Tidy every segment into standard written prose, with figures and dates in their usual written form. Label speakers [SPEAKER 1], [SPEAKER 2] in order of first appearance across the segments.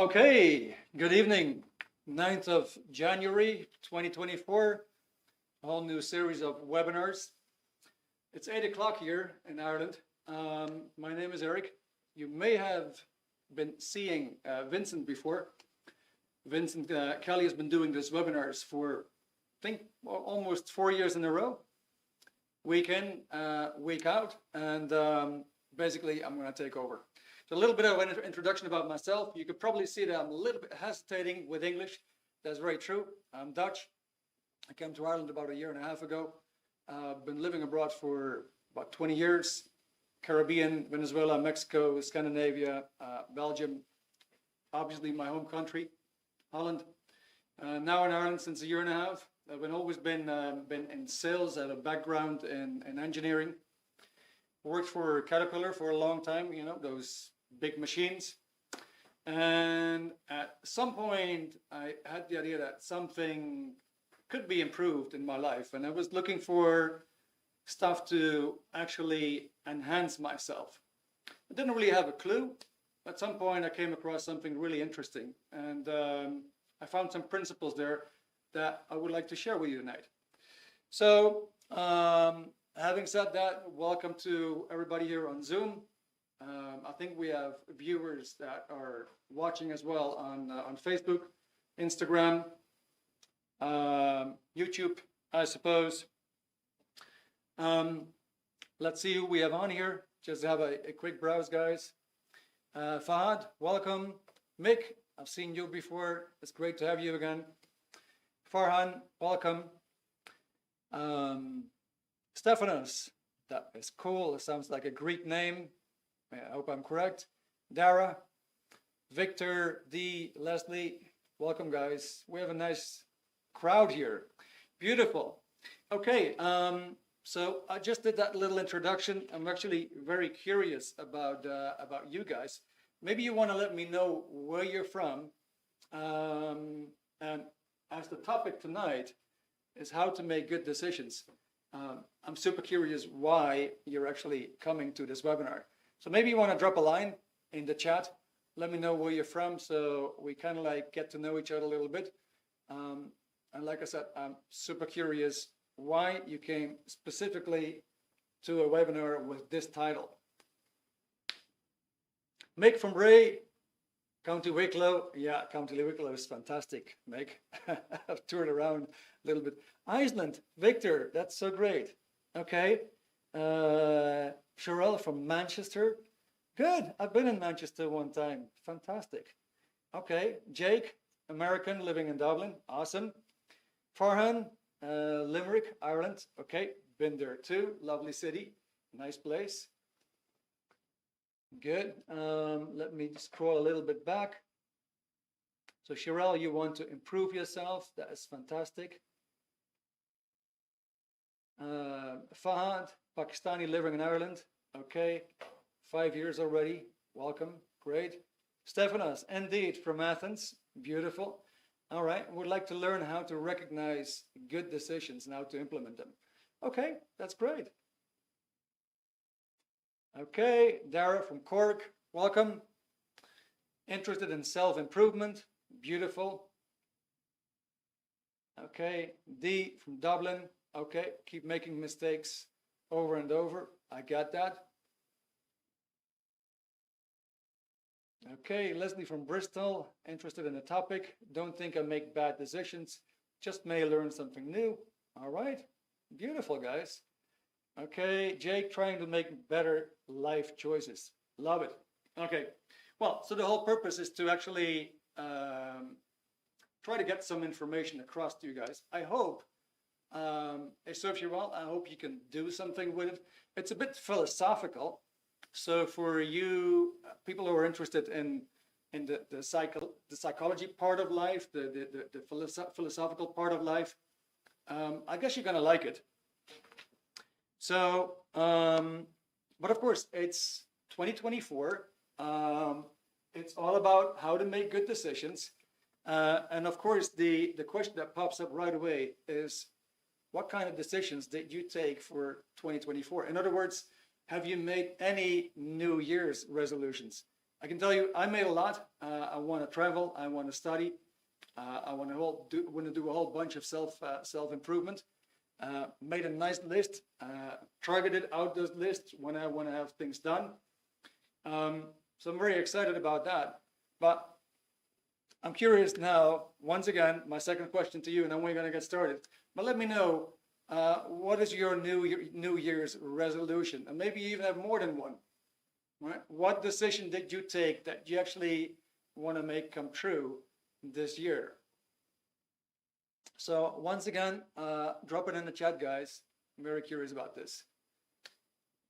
[SPEAKER 1] Okay, good evening. 9th of January 2024, a whole new series of webinars. It's 8 o'clock here in Ireland. My name is Erik. You may have been seeing Vincent before. Vincent Kelly has been doing these webinars for, I think, almost 4 years in a row, week in, week out, and basically I'm going to take over. So a little bit of an introduction about myself. You could probably see that I'm a little bit hesitating with English. That's very true. I'm Dutch. I came to Ireland about a year and a half ago. Been living abroad for about 20 years. Caribbean, Venezuela, Mexico, Scandinavia, Belgium, obviously my home country, Holland. Now in Ireland since a year and a half. I've always been in sales. I have a background in engineering. Worked for Caterpillar for a long time, you know, those big machines. And at some point, I had the idea that something could be improved in my life. And I was looking for stuff to actually enhance myself. I didn't really have a clue. At some point, I came across something really interesting. And I found some principles there that I would like to share with you tonight. So, having said that, welcome to everybody here on Zoom. I think we have viewers that are watching as well on Facebook, Instagram, YouTube, I suppose. Let's see who we have on here. Just have a quick browse, guys. Fahad, welcome. Mick, I've seen you before. It's great to have you again. Farhan, welcome. Stephanos, that is cool. It sounds like a Greek name. I hope I'm correct. Dara, Victor, D, Leslie, welcome, guys. We have a nice crowd here. Beautiful. Okay, so I just did that little introduction. I'm actually very curious about you guys. Maybe you want to let me know where you're from. And as the topic tonight is how to make good decisions. I'm super curious why you're actually coming to this webinar. So maybe you want to drop a line in the chat. Let me know where you're from so we kind of like get to know each other a little bit. And like I said, I'm super curious why you came specifically to a webinar with this title. Mick from Bray, County Wicklow. Yeah, County Wicklow is fantastic, Mick. I've toured around a little bit. Iceland, Victor, that's so great. Okay. Sherelle from Manchester. Good. I've been in Manchester one time. Fantastic. Okay. Jake, American, living in Dublin. Awesome. Farhan, Limerick, Ireland. Okay. Been there too. Lovely city. Nice place. Good. Let me scroll a little bit back. So Sherelle, you want to improve yourself. That is fantastic. Fahad, Pakistani living in Ireland. Okay, 5 years already. Welcome, great. Stephanos, indeed, from Athens. Beautiful. All right, would like to learn how to recognize good decisions and how to implement them. Okay, that's great. Okay, Dara from Cork, welcome. Interested in self-improvement. Beautiful. Okay, D from Dublin. Okay, keep making mistakes over and over. I got that. Okay, Leslie from Bristol, interested in the topic. Don't think I make bad decisions, just may learn something new. All right, beautiful, guys. Okay, Jake, trying to make better life choices. Love it. Okay, well, so the whole purpose is to actually try to get some information across to you guys. I hope it serves you well. I hope you can do something with it. It's a bit philosophical. So for you people who are interested in the psychology part of life, the philosophical part of life, I guess you're going to like it. So, but of course, it's 2024. It's all about how to make good decisions. And of course, the question that pops up right away is, what kind of decisions did you take for 2024? In other words, have you made any New Year's resolutions? I can tell you, I made a lot. I want to travel. I want to study. I want to do a whole bunch of self-improvement. Made a nice list. Targeted out those lists when I want to have things done. So I'm very excited about that. But I'm curious now, once again, my second question to you, and then we're going to get started. But let me know, what is your New Year's resolution? And maybe you even have more than one. Right? What decision did you take that you actually want to make come true this year? So once again, drop it in the chat, guys. I'm very curious about this.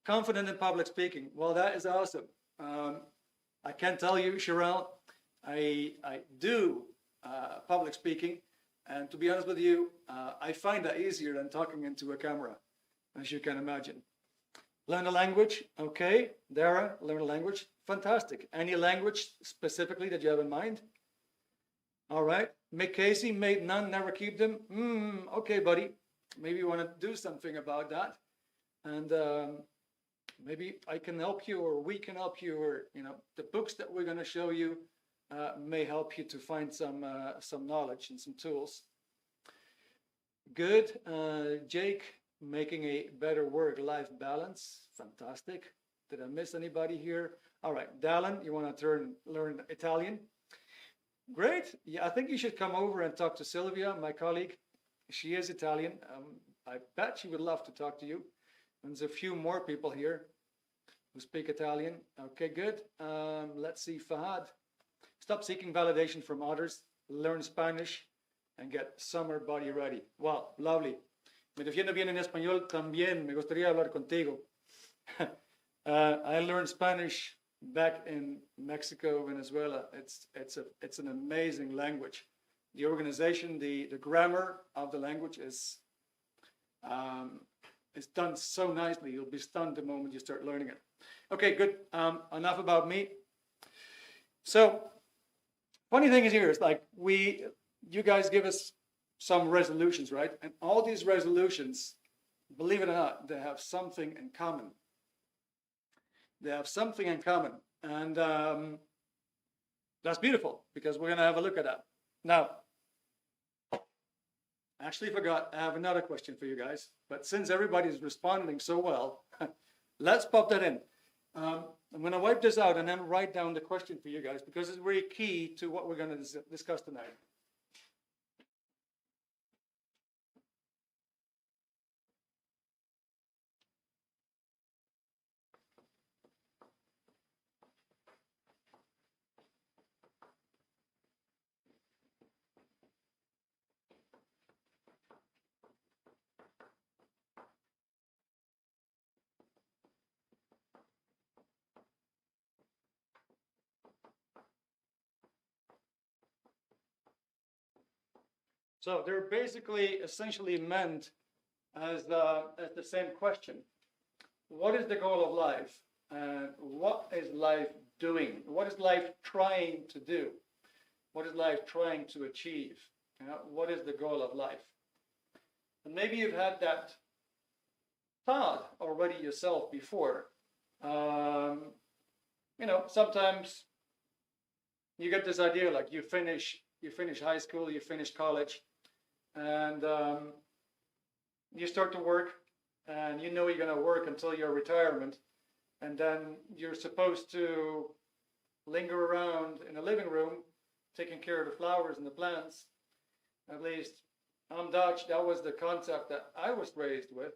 [SPEAKER 1] Confident in public speaking. Well, that is awesome. I can tell you, Sherelle, I do public speaking. And to be honest with you, I find that easier than talking into a camera, as you can imagine. Learn a language. Okay, Dara, learn a language. Fantastic. Any language specifically that you have in mind? All right. Mick Casey, made none, never keep them. Okay, buddy. Maybe you want to do something about that. And maybe I can help you, or we can help you, or the books that we're going to show you may help you to find some knowledge and some tools. Good. Jake, making a better work-life balance. Fantastic. Did I miss anybody here? All right. Dallin, you want to learn Italian? Great. Yeah, I think you should come over and talk to Sylvia, my colleague. She is Italian. I bet she would love to talk to you. And there's a few more people here who speak Italian. Okay, good. Let's see, Fahad. Stop seeking validation from others. Learn Spanish and get summer body ready. Wow, lovely. Me defiendo bien en español también. Me gustaría hablar contigo. I learned Spanish back in Mexico, Venezuela. It's an amazing language. The organization, the grammar of the language is done so nicely. You'll be stunned the moment you start learning it. Okay, good. Enough about me. So, funny thing is here is like you guys give us some resolutions, right? And all these resolutions, believe it or not, they have something in common. They have something in common. And that's beautiful, because we're going to have a look at that. Now, I actually forgot, I have another question for you guys. But since everybody's responding so well, let's pop that in. I'm going to wipe this out and then write down the question for you guys, because it's very key to what we're going to discuss tonight. So they're basically essentially meant as the same question. What is the goal of life? And what is life doing? What is life trying to do? What is life trying to achieve? What is the goal of life? And maybe you've had that thought already yourself before. Sometimes you get this idea, like you finish high school, you finish college, and you start to work, and you're going to work until your retirement, and then you're supposed to linger around in the living room, taking care of the flowers and the plants. At least I'm Dutch. That was the concept that I was raised with,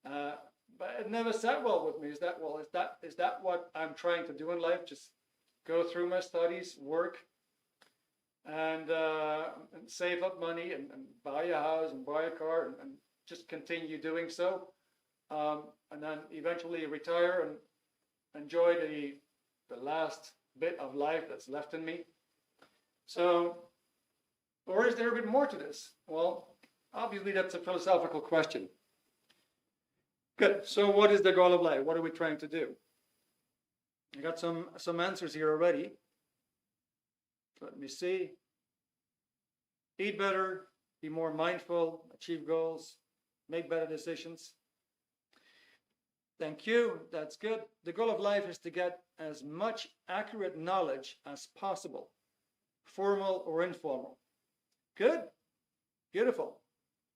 [SPEAKER 1] but it never sat well with me. Is that what I'm trying to do in life? Just go through my studies, work, and save up money and buy a house and buy a car and just continue doing so, and then eventually retire and enjoy the last bit of life that's left in me. So, or is there a bit more to this? Well, obviously that's a philosophical question. Good. So what is the goal of life? What are we trying to do? I got some answers here already. Let me see. Eat better, be more mindful, achieve goals, make better decisions. Thank you. That's good. The goal of life is to get as much accurate knowledge as possible, formal or informal. Good. Beautiful.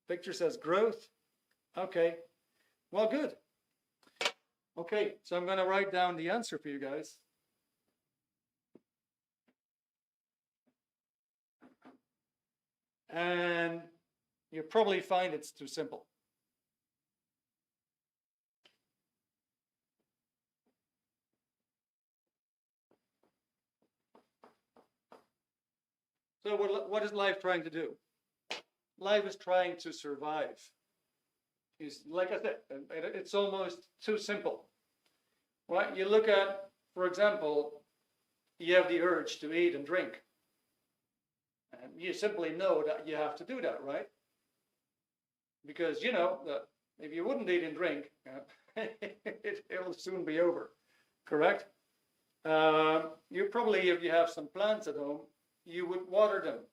[SPEAKER 1] Picture says growth. Okay. Well, good. Okay, so I'm going to write down the answer for you guys. And you'll probably find it's too simple. So what is life trying to do? Life is trying to survive. Like I said, it's almost too simple. Right? You look at, for example, you have the urge to eat and drink. And you simply know that you have to do that, right? Because you know that if you wouldn't eat and drink, it'll soon be over, correct? You probably, if you have some plants at home, you would water them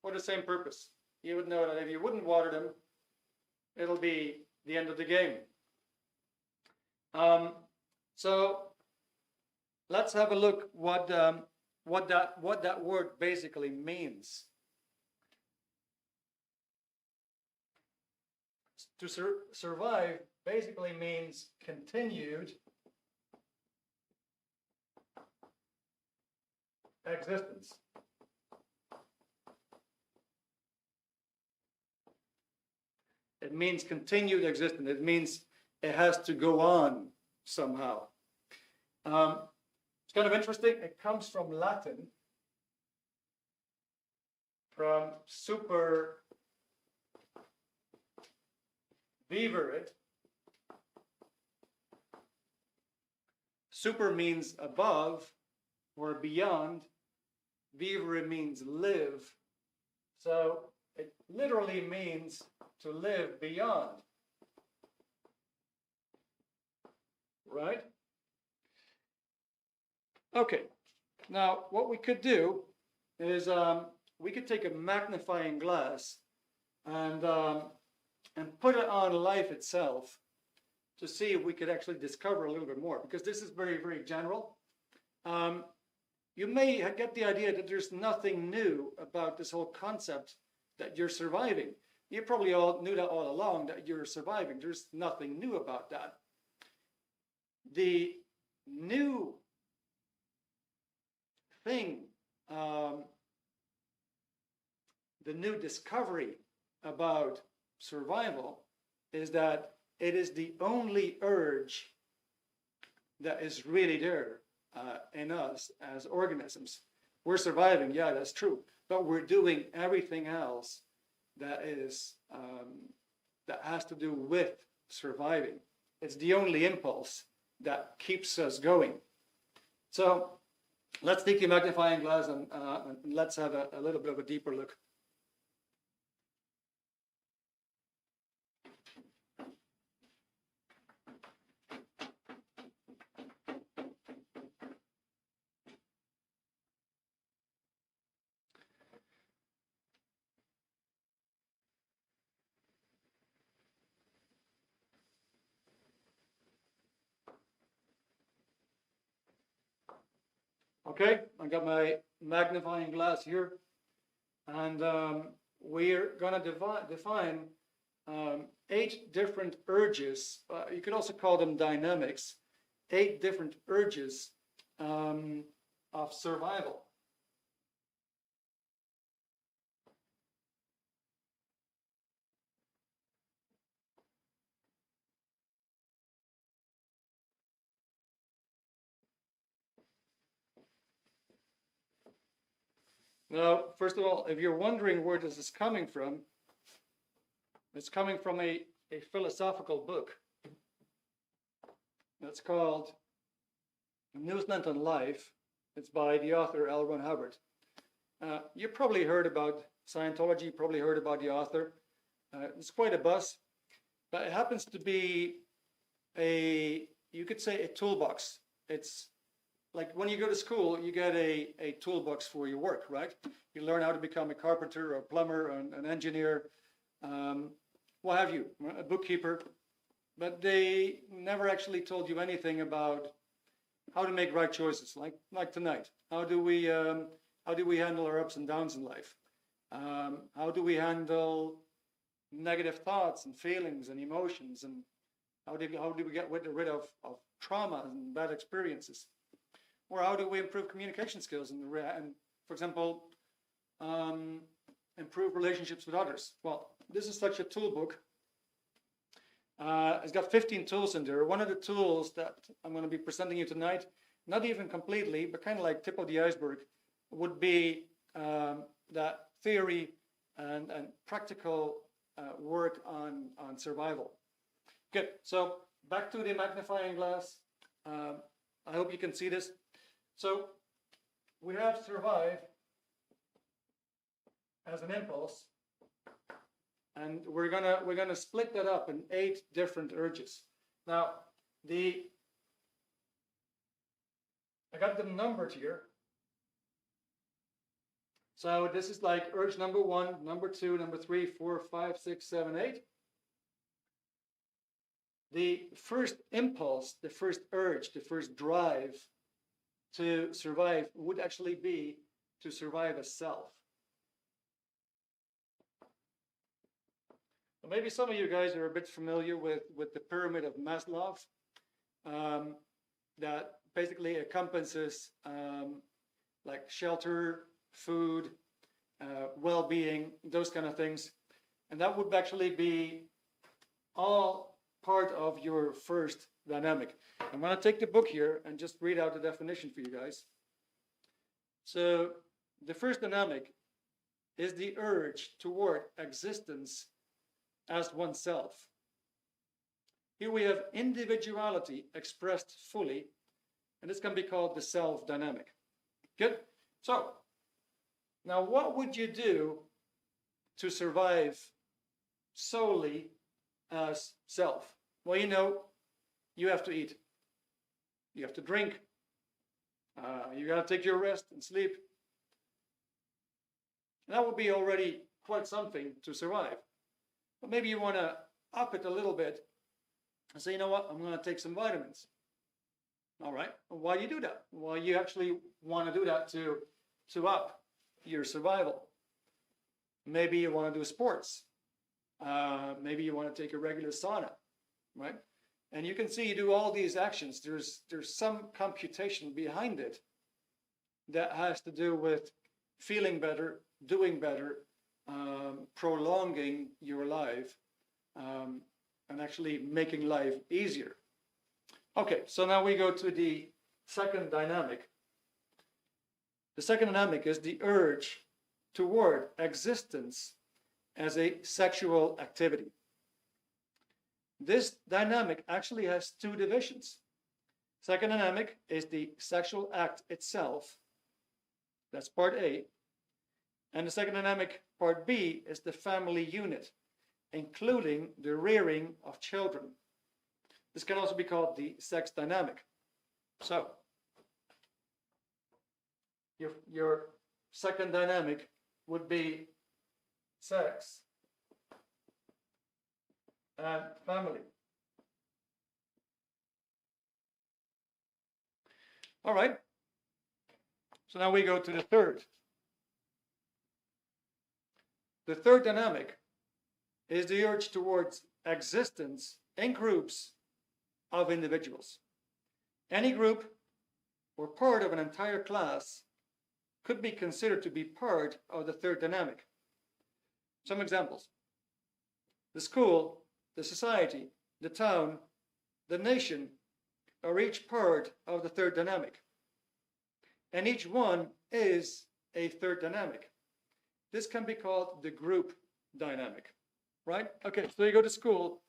[SPEAKER 1] for the same purpose. You would know that if you wouldn't water them, it'll be the end of the game. So let's have a look what that word basically means. To survive basically means continued existence. It means continued existence. It means it has to go on somehow. It's kind of interesting. It comes from Latin, from super viverit. Super means above or beyond. Vivere means live. So it literally means to live beyond. Right? Okay. Now, what we could do is we could take a magnifying glass and put it on life itself to see if we could actually discover a little bit more, because this is very, very general. You may get the idea that there's nothing new about this whole concept that you're surviving. You probably all knew that all along, that you're surviving. There's nothing new about that. The new thing, the new discovery about survival is that it is the only urge that is really there in us as organisms. We're surviving, yeah, that's true, but we're doing everything else that is that has to do with surviving. It's the only impulse that keeps us going. So let's take a magnifying glass and let's have a little bit of a deeper look. Okay, I got my magnifying glass here, and we're going to define 8 different urges. You could also call them dynamics. 8 different urges of survival. Now, first of all, if you're wondering where this is coming from, it's coming from a philosophical book. That's called Newsland on Life. It's by the author L. Ron Hubbard. You probably heard about Scientology, you probably heard about the author. It's quite a buzz, but it happens to be you could say a toolbox. It's like when you go to school, you get a toolbox for your work, right? You learn how to become a carpenter or a plumber or an engineer, what have you, a bookkeeper. but they never actually told you anything about how to make right choices, like tonight. How do we handle our ups and downs in life? How do we handle negative thoughts and feelings and emotions, and how do we get rid of trauma and bad experiences? Or how do we improve communication skills and for example, improve relationships with others? Well, this is such a tool book. It's got 15 tools in there. One of the tools that I'm going to be presenting you tonight, not even completely, but kind of like tip of the iceberg, would be that theory and practical work on survival. Good. So back to the magnifying glass. I hope you can see this. So we have survive as an impulse, and we're gonna split that up in 8 different urges. Now, I got them numbered here. So this is like urge number 1, number 2, number 3, 4, 5, 6, 7, 8. The first impulse, the first urge, the first drive to survive would actually be to survive as self. Well, maybe some of you guys are a bit familiar with the pyramid of Maslow, that basically encompasses like shelter, food, well-being, those kind of things. And that would actually be all part of your first dynamic. I'm going to take the book here and just read out the definition for you guys. So the first dynamic is the urge toward existence as oneself. Here we have individuality expressed fully, and this can be called the self dynamic. Good. So now what would you do to survive solely as self? Well, you have to eat, you have to drink, you got to take your rest and sleep. And that would be already quite something to survive. But maybe you want to up it a little bit and say, you know what, I'm going to take some vitamins. All right. Why do you do that? Well, you actually want to do that to up your survival. Maybe you want to do sports. Maybe you want to take a regular sauna, right? And you can see you do all these actions. There's some computation behind it that has to do with feeling better, doing better, prolonging your life, and actually making life easier. Okay, so now we go to the second dynamic. The second dynamic is the urge toward existence as a sexual activity. This dynamic actually has 2 divisions. Second dynamic is the sexual act itself. That's part A. And the second dynamic, part B, is the family unit, including the rearing of children. This can also be called the sex dynamic. So, your second dynamic would be sex and family. All right. So now we go to the third. The third dynamic is the urge towards existence in groups of individuals. Any group or part of an entire class could be considered to be part of the third dynamic. Some examples. The school, the society, the town, the nation are each part of the third dynamic. And each one is a third dynamic. This can be called the group dynamic, right? Okay, so you go to school,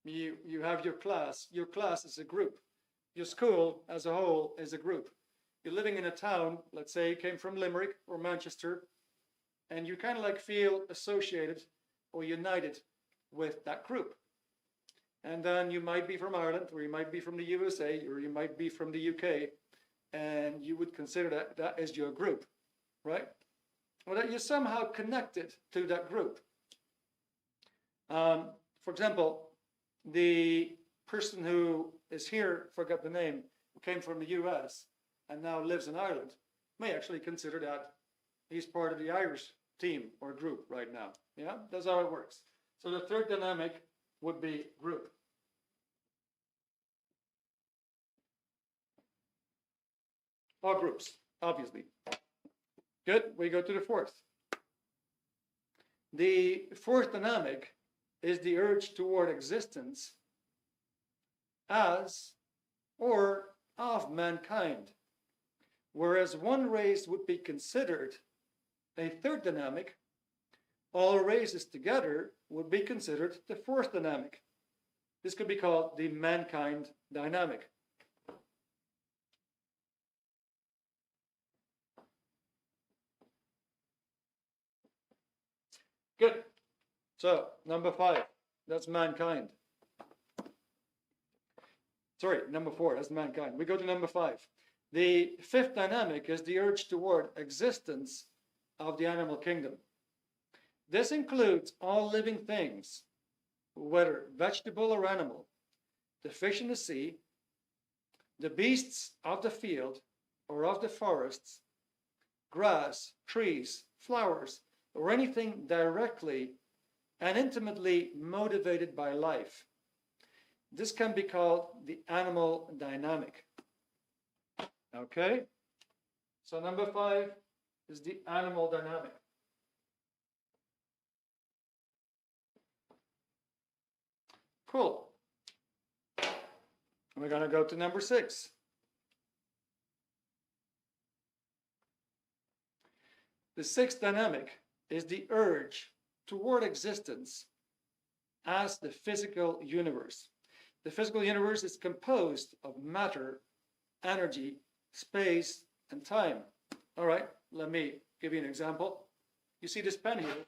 [SPEAKER 1] you have your class. Your class is a group. Your school as a whole is a group. You're living in a town, let's say you came from Limerick or Manchester, and you kind of like feel associated or united with that group. And then you might be from Ireland, or you might be from the USA, or you might be from the UK, and you would consider that as your group, right? Or that you're somehow connected to that group. For example, the person who is here, forgot the name, who came from the US and now lives in Ireland, may actually consider that he's part of the Irish team or group right now. Yeah, that's how it works. So the third dynamic would be group. Or groups, obviously. Good, we go to the fourth. The fourth dynamic is the urge toward existence as or of mankind, whereas one race would be considered a third dynamic, all races together would be considered the fourth dynamic. This could be called the mankind dynamic. Good. So, number 5, that's mankind. Sorry, number 4, that's mankind. We go to number 5. The fifth dynamic is the urge toward existence of the animal kingdom. This includes all living things, whether vegetable or animal, the fish in the sea, the beasts of the field or of the forests, grass, trees, flowers, or anything directly and intimately motivated by life. This can be called the animal dynamic. Okay? So number 5 is the animal dynamic. Cool. We're going to go to number 6. The sixth dynamic is the urge toward existence as the physical universe. The physical universe is composed of matter, energy, space, and time. All right, let me give you an example. You see this pen here.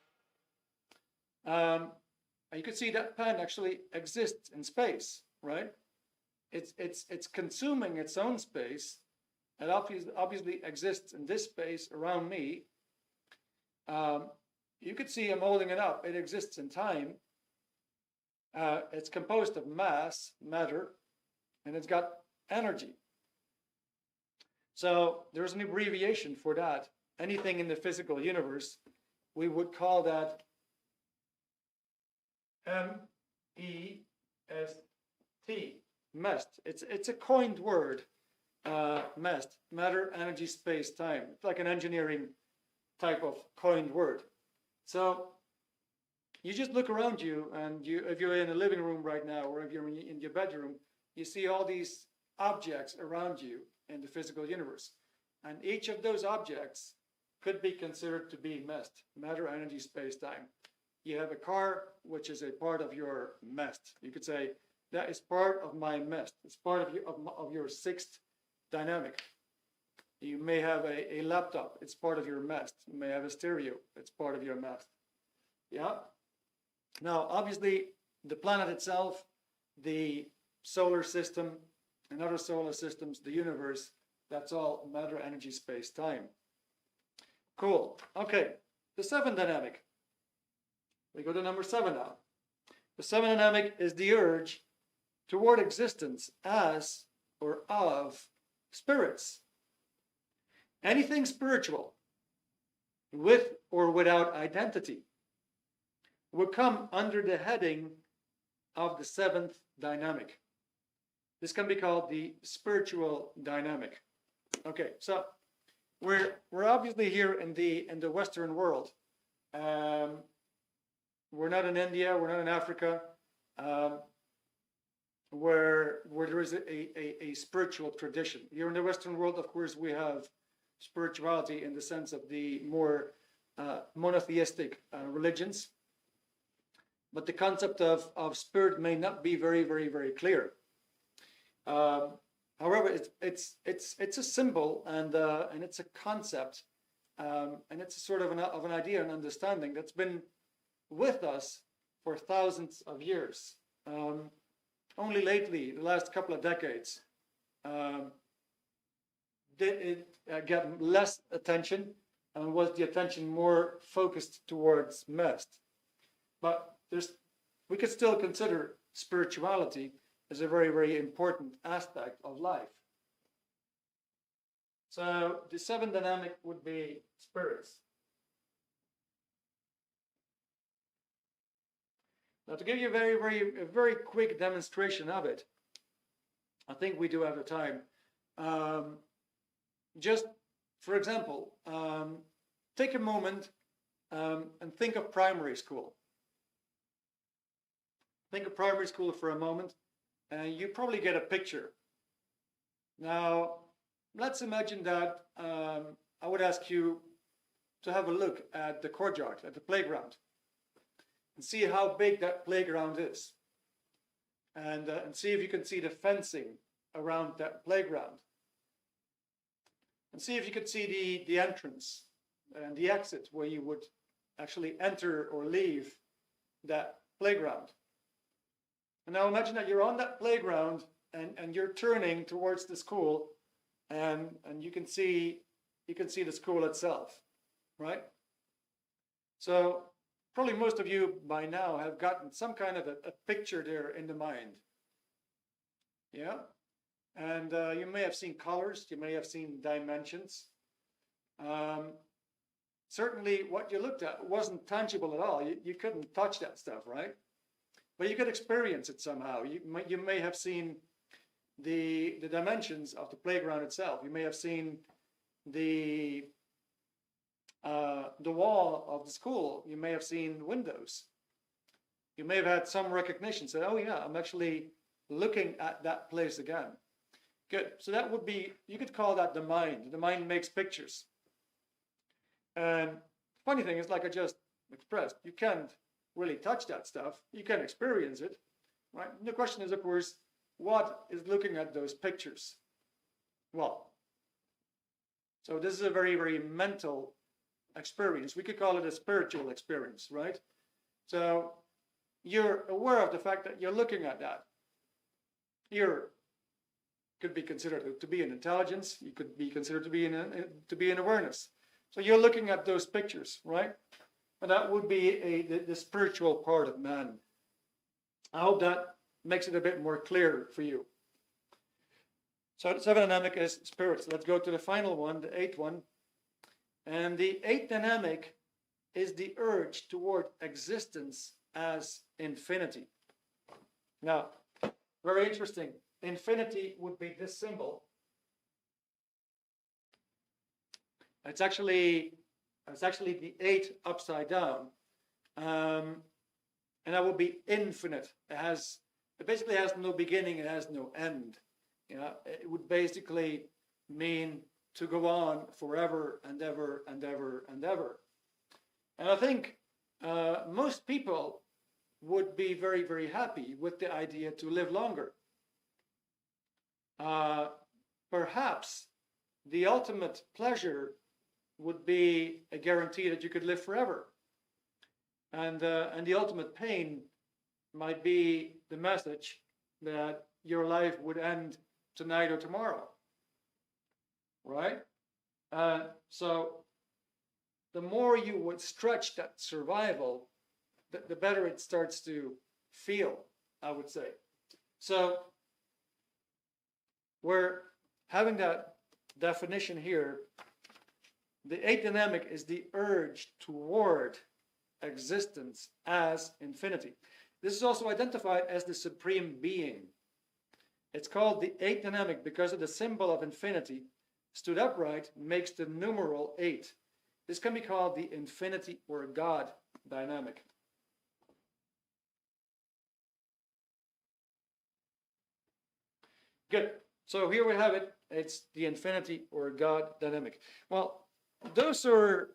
[SPEAKER 1] You can see that pen actually exists in space, right? It's consuming its own space. It obviously exists in this space around me. You could see I'm holding it up. It exists in time. It's composed of mass, matter, and it's got energy. So there's an abbreviation for that. Anything in the physical universe, we would call that MEST, MEST. It's a coined word, MEST, matter, energy, space, time. It's like an engineering type of coined word. So you just look around you, and if you're in a living room right now, or if you're in your bedroom, you see all these objects around you in the physical universe. And each of those objects could be considered to be MEST, matter, energy, space, time. You have a car, which is a part of your MEST. You could say, that is part of my MEST. It's part of your sixth dynamic. You may have a laptop. It's part of your MEST. You may have a stereo. It's part of your MEST. Yeah? Now, obviously, the planet itself, the solar system, and other solar systems, the universe, that's all matter, energy, space, time. Cool. Okay, the seventh dynamic. We go to number 7 now. The seventh dynamic is the urge toward existence as or of spirits. Anything spiritual, with or without identity, would come under the heading of the seventh dynamic. This can be called the spiritual dynamic. Okay, so we're obviously here in the Western world. We're not in India, we're not in Africa, where there is a spiritual tradition. Here in the Western world, of course, we have spirituality in the sense of the more monotheistic religions. But the concept of spirit may not be very, very, very clear. However, it's a symbol, and it's a concept, and it's a sort of an idea and understanding that's been with us for thousands of years. Only lately, the last couple of decades, did it get less attention, and was the attention more focused towards MEST. But we could still consider spirituality is a very, very important aspect of life. So the seventh dynamic would be spirits. Now, to give you a very quick demonstration of it, I think we do have the time. Just for example, take a moment and think of primary school. Think of primary school for a moment, and you probably get a picture. Now, let's imagine that I would ask you to have a look at the courtyard, at the playground, and see how big that playground is, and see if you can see the fencing around that playground, and see if you could see the entrance and the exit where you would actually enter or leave that playground. And now imagine that you're on that playground and you're turning towards the school, and you can see the school itself, right? So probably most of you by now have gotten some kind of a picture there in the mind. Yeah? And you may have seen colors, you may have seen dimensions. Certainly what you looked at wasn't tangible at all. You couldn't touch that stuff, right? But you could experience it somehow. You may have seen the dimensions of the playground itself. You may have seen the wall of the school. You may have seen windows. You may have had some recognition. Say, oh yeah, I'm actually looking at that place again. Good. So that would be, you could call that the mind. The mind makes pictures. And funny thing is, like I just expressed, you can't really touch that stuff. You can experience it, right? And the question is, of course, what is looking at those pictures? Well, so this is a very, very mental experience. We could call it a spiritual experience, right? So you're aware of the fact that you're looking at that. You're could be considered to be an intelligence. You could be considered to be an awareness. So you're looking at those pictures, right? And that would be the spiritual part of man. I hope that makes it a bit more clear for you. So the seventh dynamic is spirits. Let's go to the final one, the eighth one. And the eighth dynamic is the urge toward existence as infinity. Now, very interesting. Infinity would be this symbol. It's actually the 8 upside down, and that would be infinite. It basically has no beginning. It has no end. You know, it would basically mean to go on forever and ever and ever and ever. And I think most people would be very, very happy with the idea to live longer. Perhaps the ultimate pleasure would be a guarantee that you could live forever. And the ultimate pain might be the message that your life would end tonight or tomorrow, right? So the more you would stretch that survival, the better it starts to feel, I would say. So we're having that definition here. The eighth dynamic is the urge toward existence as infinity. This is also identified as the supreme being. It's called the eighth dynamic because of the symbol of infinity stood upright makes the numeral 8. This can be called the infinity or God dynamic. Good. So here we have it. It's the infinity or God dynamic. Well, those are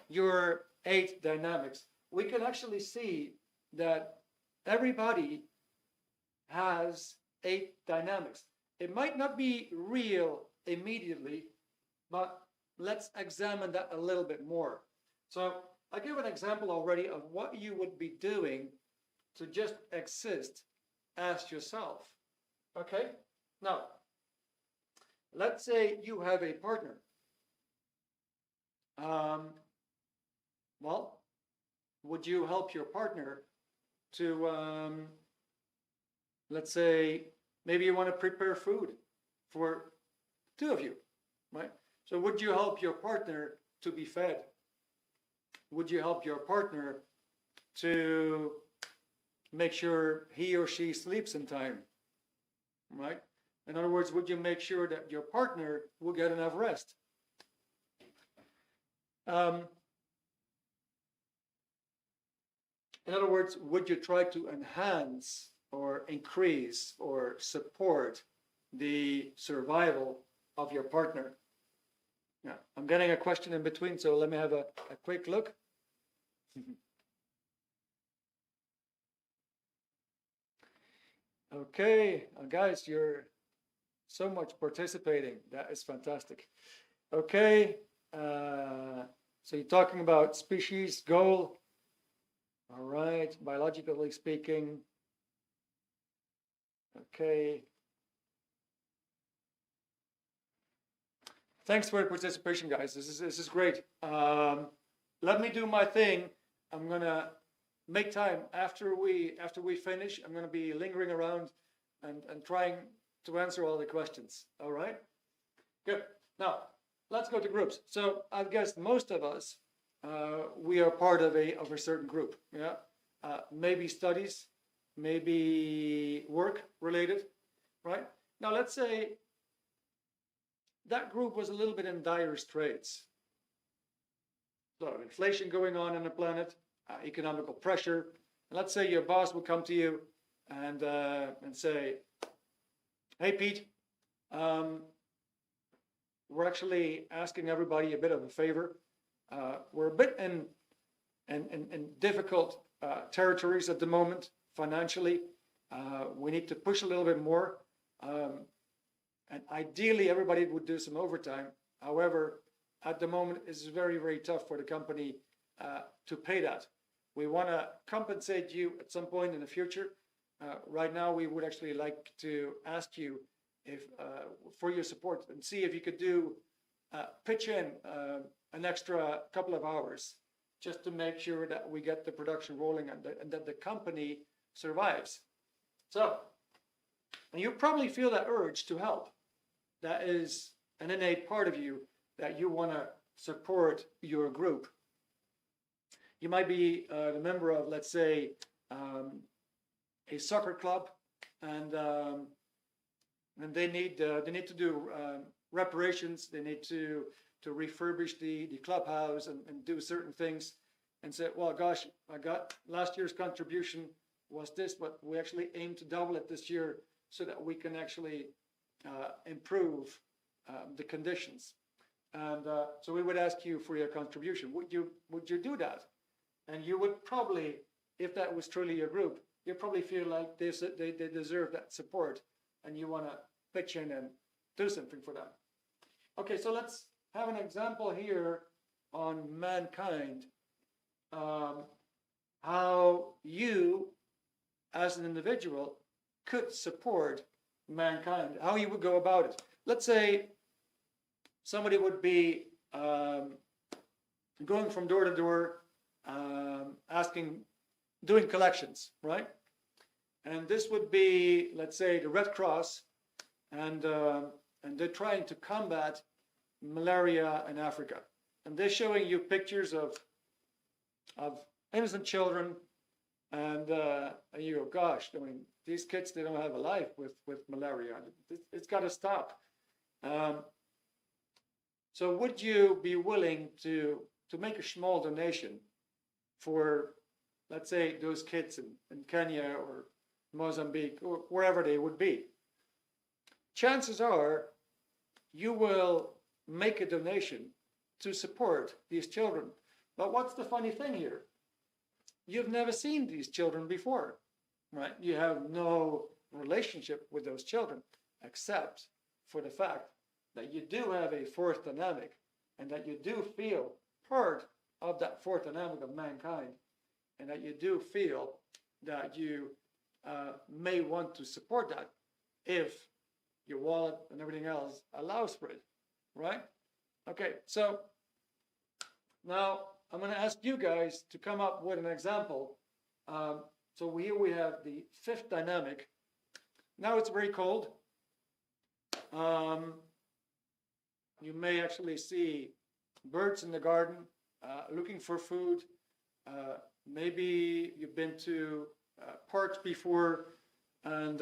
[SPEAKER 1] your 8 dynamics. We can actually see that everybody has 8 dynamics. It might not be real immediately, but let's examine that a little bit more. So I give an example already of what you would be doing to just exist as yourself. Okay? Now, let's say you have a partner. Well, would you help your partner to let's say maybe you want to prepare food for two of you, right? So would you help your partner to be fed? Would you help your partner to make sure he or she sleeps in time, right? In other words, would you make sure that your partner will get enough rest? In other words, would you try to enhance or increase or support the survival of your partner? Yeah, I'm getting a question in between, so let me have a quick look. Okay, guys, you're so much participating. That is fantastic. Okay, so you're talking about species goal. All right, biologically speaking. Okay. Thanks for your participation, guys. This is great. Let me do my thing. I'm gonna make time after we finish. I'm gonna be lingering around and trying to answer all the questions. All right. Good. Now let's go to groups. So I guess most of us we are part of a certain group. Yeah. Maybe studies, maybe work related, right? Now let's say that group was a little bit in dire straits. A lot of inflation going on the planet, economical pressure. And let's say your boss will come to you and say, "Hey, Pete, we're actually asking everybody a bit of a favor. We're a bit in difficult territories at the moment financially. We need to push a little bit more. And ideally, everybody would do some overtime. However, at the moment, it's very, very tough for the company to pay that. We want to compensate you at some point in the future. Right now, we would actually like to ask you if for your support and see if you could do pitch in an extra couple of hours just to make sure that we get the production rolling and that the company survives." So, and you probably feel that urge to help. That is an innate part of you that you want to support your group. You might be a member of, let's say, a soccer club, and they need to do reparations. They need to refurbish the clubhouse and do certain things, and say, "Well, gosh, I got last year's contribution was this, but we actually aim to double it this year so that we can actually improve the conditions." And so we would ask you for your contribution. Would you do that? And you would probably, if that was truly your group, you probably feel like they deserve that support, and you want to pitch in and do something for them. Okay, so let's have an example here on mankind. How you, as an individual, could support mankind, how you would go about it. Let's say somebody would be going from door to door, doing collections, right? And this would be, let's say, the Red Cross, and they're trying to combat malaria in Africa. And they're showing you pictures of innocent children, and you go, "Gosh, I mean, these kids, they don't have a life with malaria. It's got to stop." So would you be willing to make a small donation for, let's say, those kids in Kenya or Mozambique or wherever they would be? Chances are you will make a donation to support these children. But what's the funny thing here? You've never seen these children before, right? You have no relationship with those children, except for the fact that you do have a fourth dynamic, and that you do feel part of that fourth dynamic of mankind, and that you do feel that you may want to support that if your wallet and everything else allows for it, right? Okay, so now I'm going to ask you guys to come up with an example. So here we have the fifth dynamic, Now it's very cold. You may actually see birds in the garden looking for food. Maybe you've been to parks before and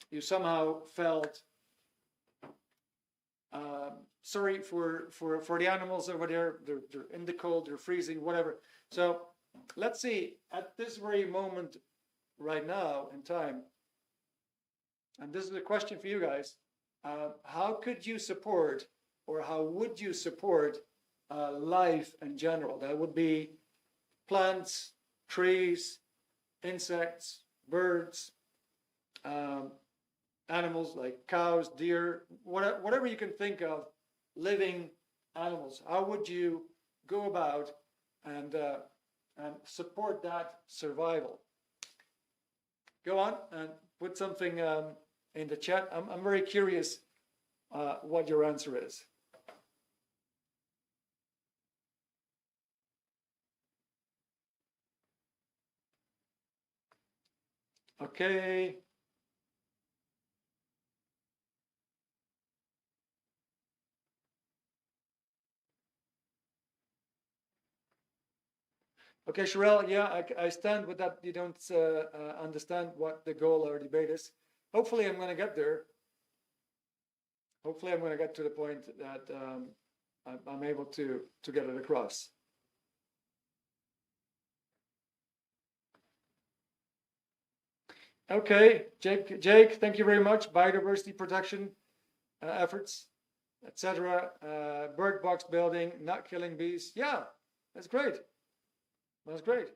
[SPEAKER 1] you somehow felt sorry for the animals over there. They're in the cold, they're freezing, whatever. So let's see, at this very moment right now in time, and this is a question for you guys, how could you support, or how would you support life in general? That would be plants, trees, insects, birds, animals like cows, deer, whatever you can think of, living animals. How would you go about and support that survival? Go on and put something in the chat. I'm very curious what your answer is. Okay. Okay, Sherelle, yeah, I stand with that. You don't understand what the goal or debate is. Hopefully I'm going to get there. Hopefully I'm going to get to the point that I'm able to get it across. Okay, Jake, thank you very much. Biodiversity protection efforts, etc. Bird box building, not killing bees. Yeah, that's great. That's great.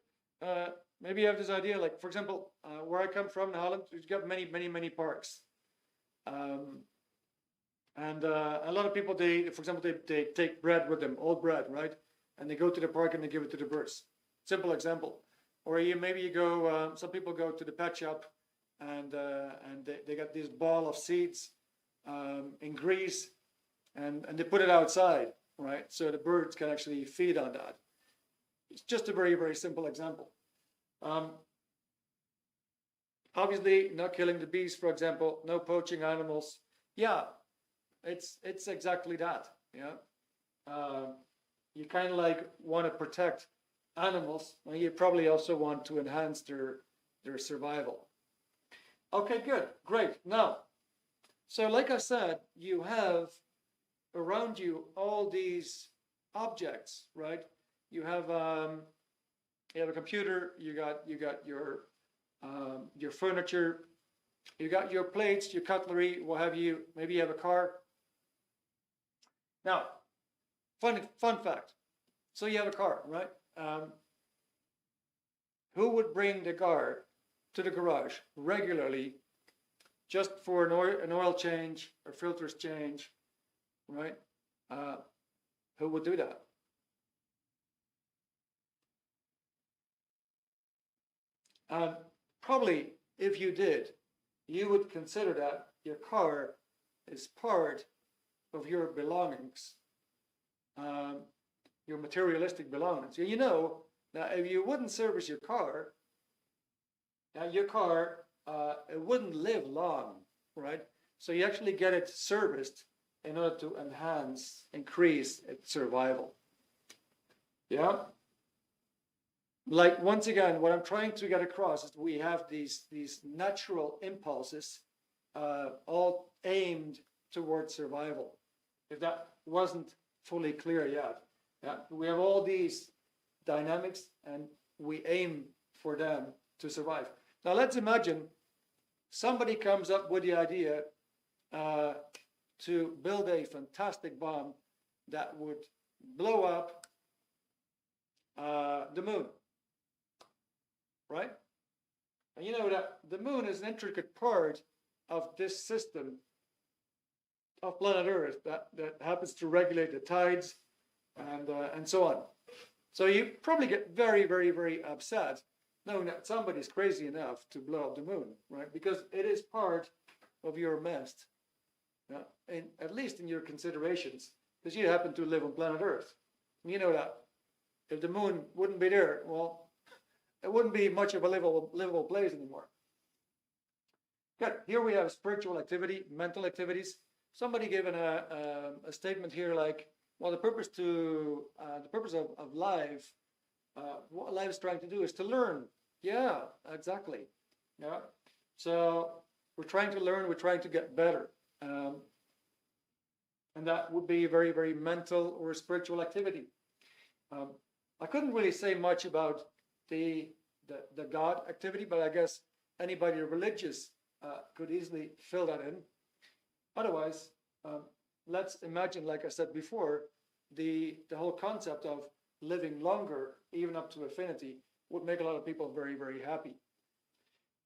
[SPEAKER 1] Maybe you have this idea, like, for example, where I come from in Holland, we've got many parks. And a lot of people, for example, they take bread with them, old bread, right? And they go to the park and they give it to the birds. Simple example. Or maybe you go, some people go to the pet shop and they got this ball of seeds in grease and they put it outside, right? So the birds can actually feed on that. It's just a very simple example. Obviously, not killing the bees, for example, no poaching animals. Yeah, it's exactly that. Yeah, you kind of like want to protect animals, and you probably also want to enhance their survival. Okay, good, great. Now, so like I said, you have around you all these objects, right? You have a computer. You got your furniture. You got your plates, your cutlery, what have you. Maybe you have a car. Now, fun fact. So you have a car, right? Who would bring the car to the garage regularly, just for an oil change or filters change, right? Who would do that? Probably, if you did, you would consider that your car is part of your belongings, your materialistic belongings. You know, now if you wouldn't service your car, it wouldn't live long, right? So you actually get it serviced in order to increase its survival. Yeah. Like, once again, what I'm trying to get across is we have these natural impulses all aimed towards survival. If that wasn't fully clear yet, yeah, we have all these dynamics and we aim for them to survive. Now let's imagine somebody comes up with the idea to build a fantastic bomb that would blow up the moon. Right? And you know that the moon is an intricate part of this system of planet Earth that happens to regulate the tides and so on. So you probably get very upset knowing that somebody's crazy enough to blow up the moon, right? Because it is part of your mess, and at least in your considerations, because you happen to live on planet Earth. You know that if the moon wouldn't be there, well, it wouldn't be much of a livable place anymore. Good. Here we have spiritual activity, mental activities. Somebody given a statement here like, well, the purpose of life, what life is trying to do is to learn. Yeah, exactly. Yeah. So we're trying to learn, we're trying to get better. And that would be a very, very mental or spiritual activity. I couldn't really say much about the God activity, but I guess anybody religious could easily fill that in. Otherwise, let's imagine, like I said before, the whole concept of living longer, even up to infinity, would make a lot of people very, very happy.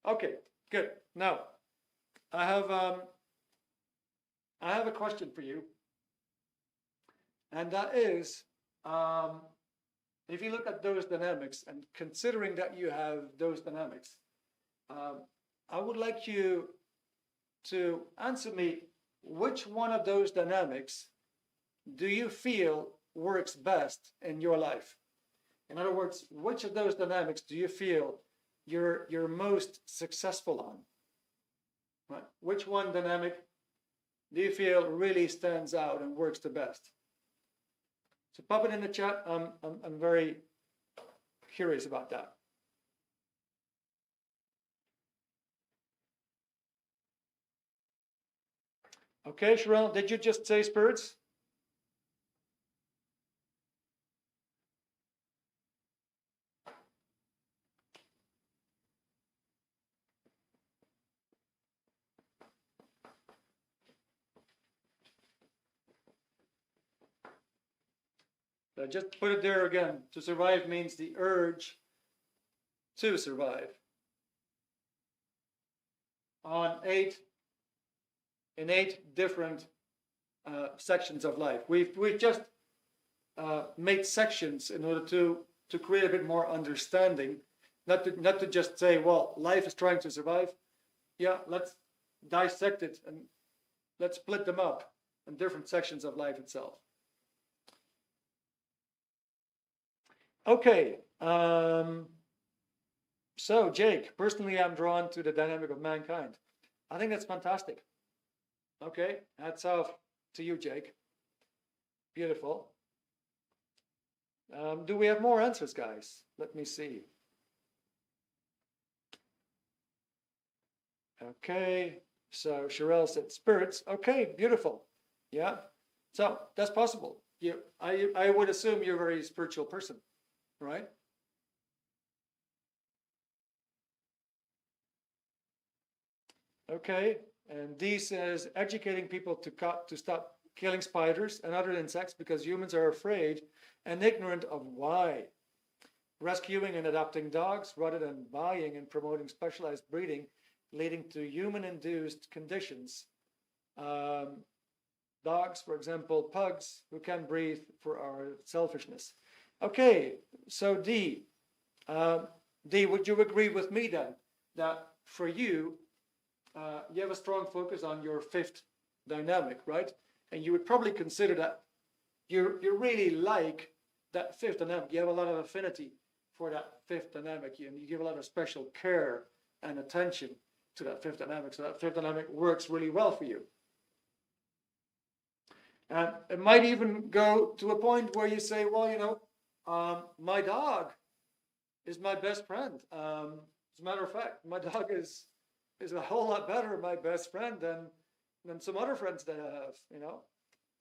[SPEAKER 1] Okay, good. Now, I have a question for you, and that is, if you look at those dynamics, and considering that you have those dynamics, I would like you to answer me, which one of those dynamics do you feel works best in your life? In other words, which of those dynamics do you feel you're most successful on? Right? Which one dynamic do you feel really stands out and works the best? So pop it in the chat. I'm very curious about that. Okay, Sherelle, did you just say spirits? I just put it there again. To survive means the urge to survive. In eight different sections of life. We've just made sections in order to create a bit more understanding, not to just say, well, life is trying to survive. Yeah, let's dissect it and let's split them up in different sections of life itself. Okay, so Jake, personally, I'm drawn to the dynamic of mankind. I think that's fantastic. Okay, hats off to you, Jake. Beautiful. Do we have more answers, guys? Let me see. Okay, so Sherelle said spirits. Okay, beautiful. Yeah, so that's possible. I would assume you're a very spiritual person, right? Okay, and D says educating people to stop killing spiders and other insects because humans are afraid and ignorant of why. Rescuing and adopting dogs rather than buying and promoting specialized breeding, leading to human-induced conditions. Dogs, for example, pugs, who can breathe for our selfishness. Okay, so D, would you agree with me then that for you, you have a strong focus on your fifth dynamic, right? And you would probably consider that you really like that fifth dynamic. You have a lot of affinity for that fifth dynamic, and you give a lot of special care and attention to that fifth dynamic. So that fifth dynamic works really well for you. And it might even go to a point where you say, well, you know, my dog is my best friend. As a matter of fact, my dog is a whole lot better my best friend than some other friends that I have, you know.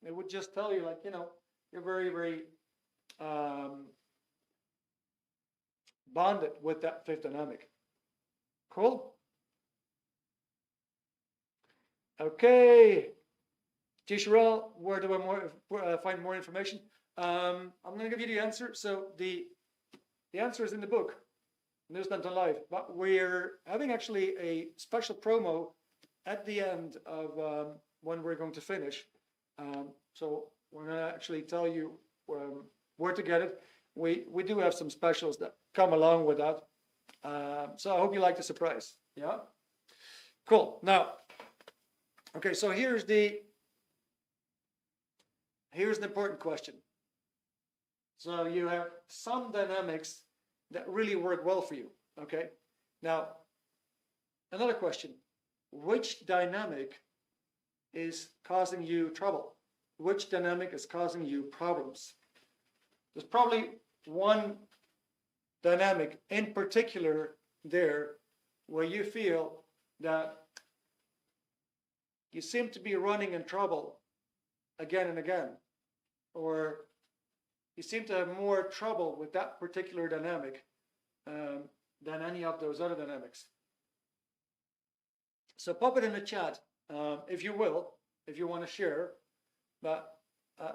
[SPEAKER 1] It would just tell you, like, you know, you're very, very bonded with that fifth dynamic. Cool? Okay. Gisherelle, where do I find more information? I'm going to give you the answer. So the answer is in the book, Newsnet on Life. But we're having actually a special promo at the end of when we're going to finish. So we're going to actually tell you where to get it. We do have some specials that come along with that. So I hope you like the surprise. Yeah? Cool. Now, okay, so here's an important question. So you have some dynamics that really work well for you, okay? Now, another question. which dynamic is causing you trouble? Which dynamic is causing you problems? There's probably one dynamic in particular there where you feel that you seem to be running in trouble again and again, or you seem to have more trouble with that particular dynamic than any of those other dynamics. So pop it in the chat, if you will, if you want to share. But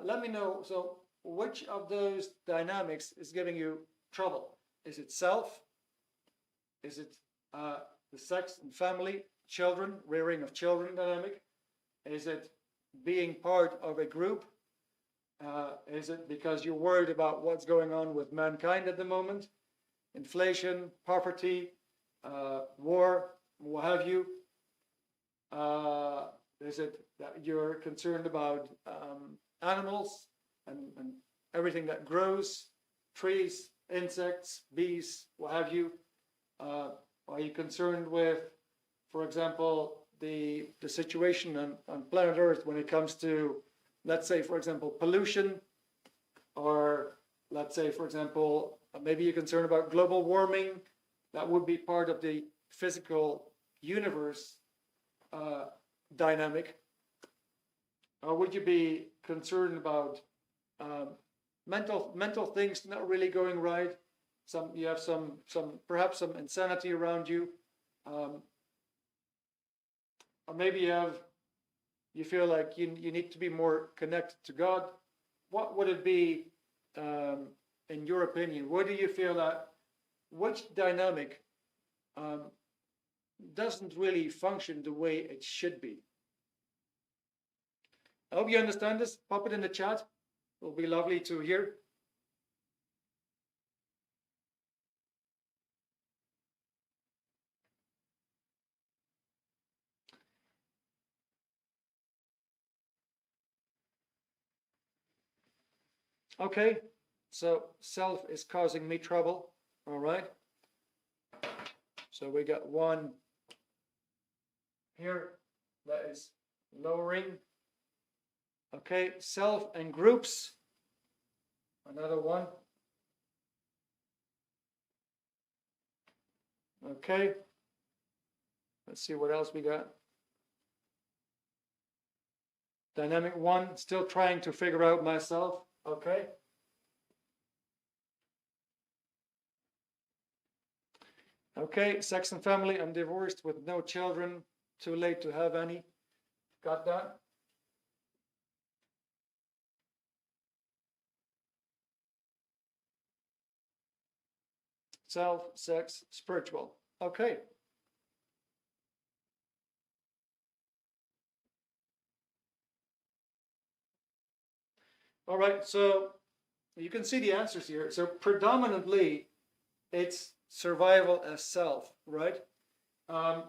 [SPEAKER 1] let me know, so which of those dynamics is giving you trouble? Is it self? Is it the sex and family, children, rearing of children dynamic? Is it being part of a group? Is it because you're worried about what's going on with mankind at the moment? Inflation, poverty, war, what have you? Is it that you're concerned about animals and everything that grows, trees, insects, bees, what have you? Are you concerned with, for example, the situation on planet Earth when it comes to, let's say, for example, pollution, or let's say, for example, maybe you're concerned about global warming? That would be part of the physical universe dynamic. Or would you be concerned about mental things not really going right? You have some perhaps some insanity around you, or maybe you feel like you need to be more connected to God. What would it be, in your opinion? What do you feel that, which dynamic doesn't really function the way it should be? I hope you understand this. Pop it in the chat. It will be lovely to hear. Okay, so self is causing me trouble. All right. So we got one here that is lowering. Okay, self and groups. Another one. Okay. Let's see what else we got. Dynamic one, still trying to figure out myself. Okay. Okay, sex and family. I'm divorced with no children. Too late to have any. Got that? Self, sex, spiritual. Okay. All right, so you can see the answers here. So predominantly, it's survival as self, right? There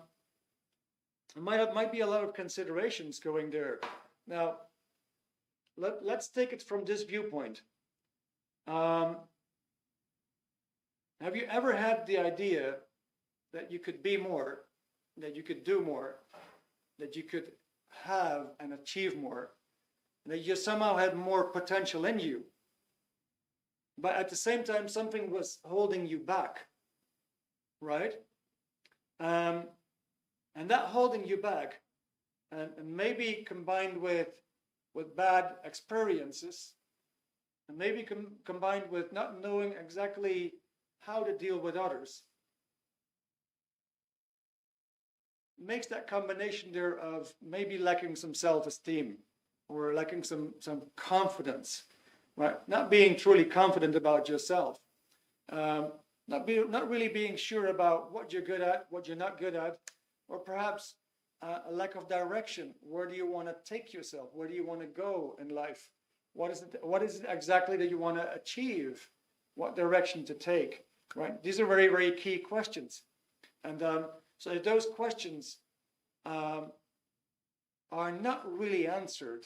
[SPEAKER 1] might be a lot of considerations going there. Now, let's take it from this viewpoint. Have you ever had the idea that you could be more, that you could do more, that you could have and achieve more, that you somehow had more potential in you, but at the same time something was holding you back, right? And that holding you back, and maybe combined with bad experiences, and maybe combined with not knowing exactly how to deal with others, makes that combination there of maybe lacking some self-esteem, or lacking some confidence, right? Not being truly confident about yourself, not really being sure about what you're good at, what you're not good at, or perhaps a lack of direction. Where do you want to take yourself? Where do you want to go in life? What is it exactly that you want to achieve? What direction to take, right? These are very, very key questions. And so if those questions are not really answered,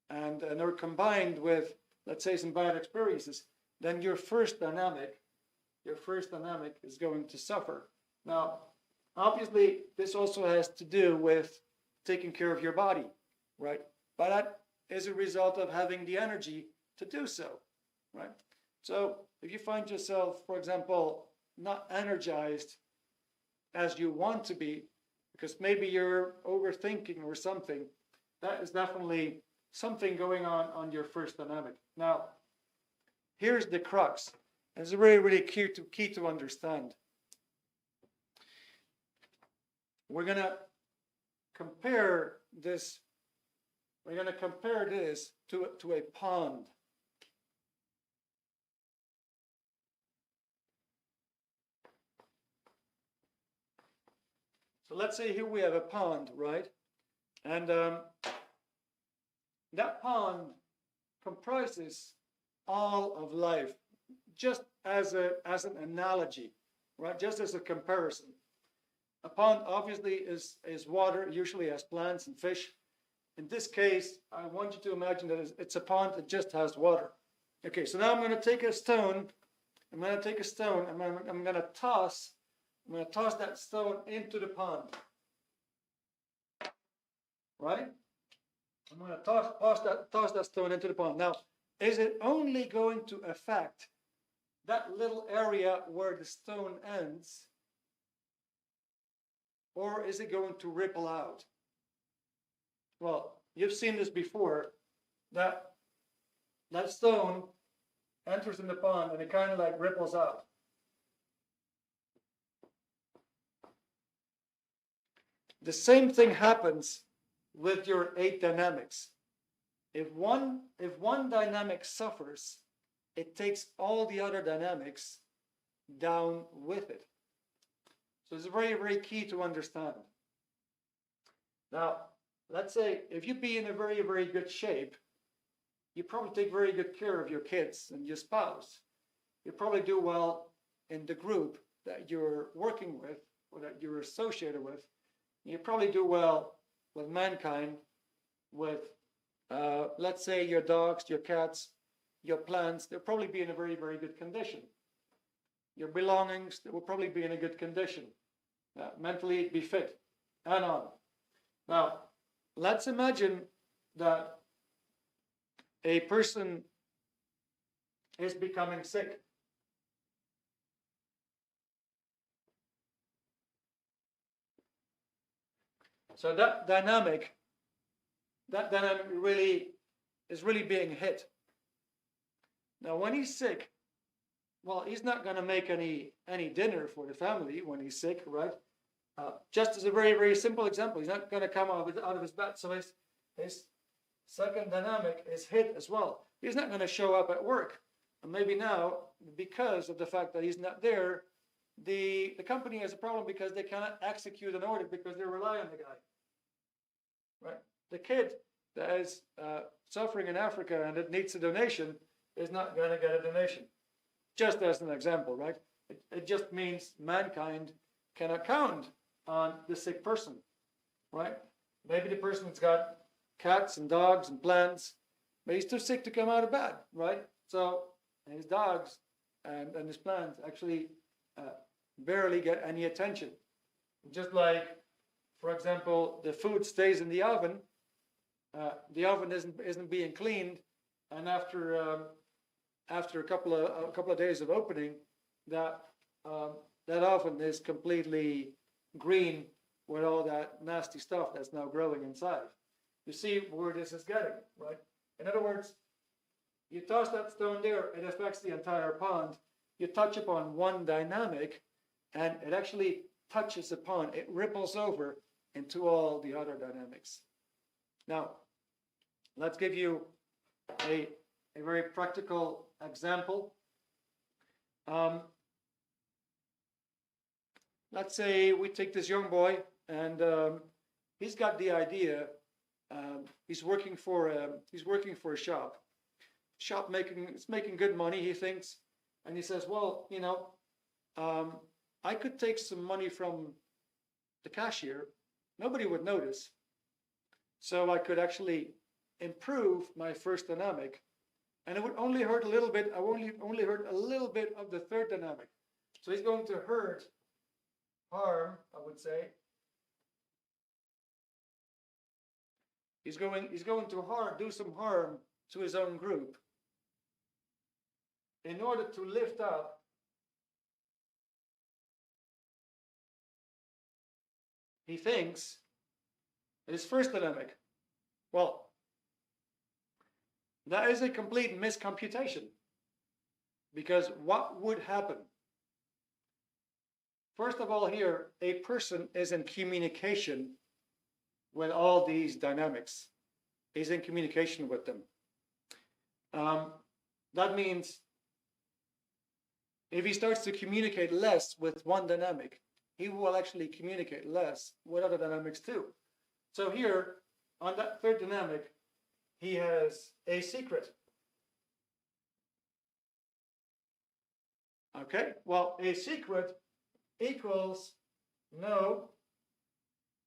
[SPEAKER 1] and are combined with, let's say, some bad experiences, then your first dynamic is going to suffer. Now, obviously, this also has to do with taking care of your body, right? But that is a result of having the energy to do so, right? So if you find yourself, for example, not energized as you want to be, because maybe you're overthinking or something, that is definitely something going on your first dynamic. Now, here's the crux. It's really, really key to understand. We're going to compare this. We're going to compare this to a pond. So let's say here we have a pond, right? And that pond comprises all of life, just as an analogy, right? Just as a comparison. A pond obviously is water, usually has plants and fish. In this case, I want you to imagine that it's a pond that just has water. Okay, so now I'm going to take a stone. I'm going to take a stone. I'm going to toss that stone into the pond. Right? I'm going to toss that stone into the pond. Now, is it only going to affect that little area where the stone ends, or is it going to ripple out? Well, you've seen this before. That stone enters in the pond and it kind of like ripples out. The same thing happens with your 8 dynamics. If one dynamic suffers, it takes all the other dynamics down with it. So it's very, very key to understand. Now, let's say if you be in a very, very good shape, you probably take very good care of your kids and your spouse. You probably do well in the group that you're working with or that you're associated with. You probably do well with mankind, with, let's say, your dogs, your cats, your plants. They'll probably be in a very, very good condition. Your belongings, they will probably be in a good condition. Mentally be fit, and on. Now, let's imagine that a person is becoming sick. So that dynamic really is really being hit. Now, when he's sick, well, he's not going to make any dinner for the family when he's sick, right? Just as a very, very simple example, he's not going to come out of his bed. So his second dynamic is hit as well. He's not going to show up at work. And maybe now, because of the fact that he's not there, the company has a problem because they cannot execute an order because they rely on the guy. Right? The kid that is suffering in Africa and it needs a donation is not going to get a donation. Just as an example, right? It just means mankind cannot count on the sick person, right? Maybe the person's got cats and dogs and plants, but he's too sick to come out of bed, right? So his dogs and his plants actually barely get any attention. Just like, for example, the food stays in the oven isn't being cleaned, and after a couple of days of opening, that oven is completely green with all that nasty stuff that's now growing inside. You see where this is getting, right? In other words, you toss that stone there, it affects the entire pond. You touch upon one dynamic, and it actually touches upon, it ripples over into all the other dynamics. Now, let's give you a very practical example. Let's say we take this young boy, and he's got the idea. He's working for a shop. It's making good money, he thinks, and he says, well, I could take some money from the cashier. Nobody would notice. So I could actually improve my first dynamic, and it would only hurt a little bit. I only hurt a little bit of the third dynamic. So he's going to hurt harm, I would say. He's going to do some harm to his own group in order to lift up he thinks his first dynamic. Well, that is a complete miscomputation, because what would happen? First of all, here, a person is in communication with all these dynamics. He's in communication with them. That means if he starts to communicate less with one dynamic, he will actually communicate less with other dynamics too. So here, on that third dynamic, he has a secret. Okay, well, a secret equals no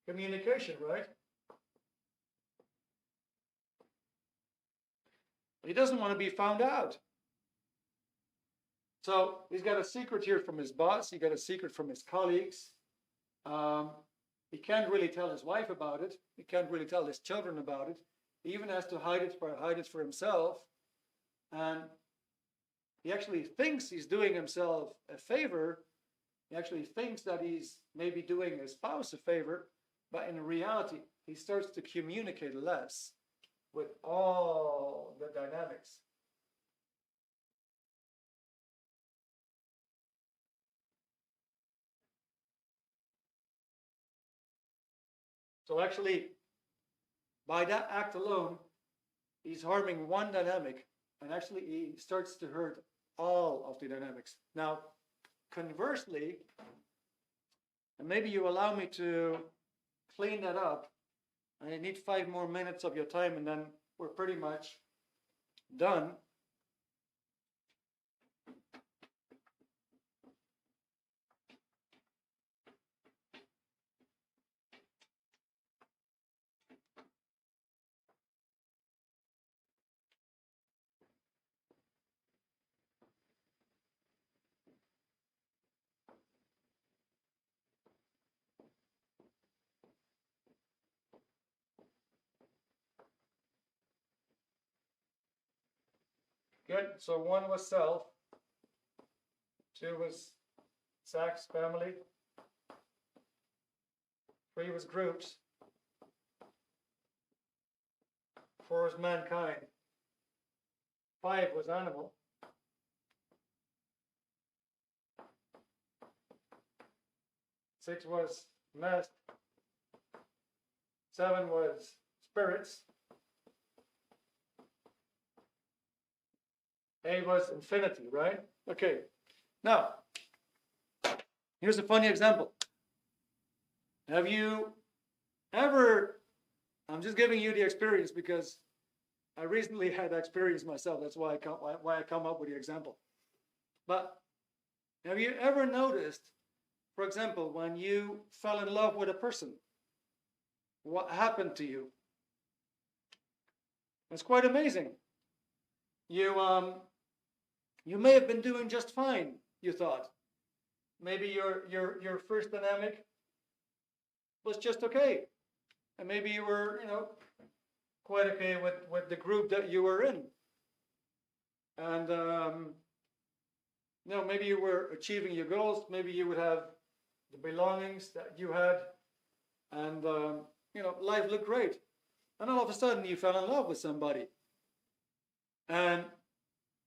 [SPEAKER 1] communication, right? He doesn't want to be found out. So he's got a secret here from his boss. He got a secret from his colleagues. He can't really tell his wife about it. He can't really tell his children about it. He even has to hide it for himself. And he actually thinks he's doing himself a favor. He actually thinks that he's maybe doing his spouse a favor. But in reality, he starts to communicate less with all the dynamics. So actually, by that act alone, he's harming one dynamic, and actually he starts to hurt all of the dynamics. Now, conversely, and maybe you allow me to clean that up, I need 5 more minutes of your time, and then we're pretty much done. Good. So 1 was self, 2 was sex, family, 3 was groups, 4 was mankind, 5 was animal, 6 was nest, 7 was spirits, 8 was infinity, right? Okay. Now, here's a funny example. Have you ever, I'm just giving you the experience because I recently had that experience myself. That's why I come up with the example. But have you ever noticed, for example, when you fell in love with a person, what happened to you? It's quite amazing. You may have been doing just fine, you thought. Maybe your first dynamic was just okay. And maybe you were, quite okay with the group that you were in. And, maybe you were achieving your goals. Maybe you would have the belongings that you had. And, life looked great. And all of a sudden you fell in love with somebody. And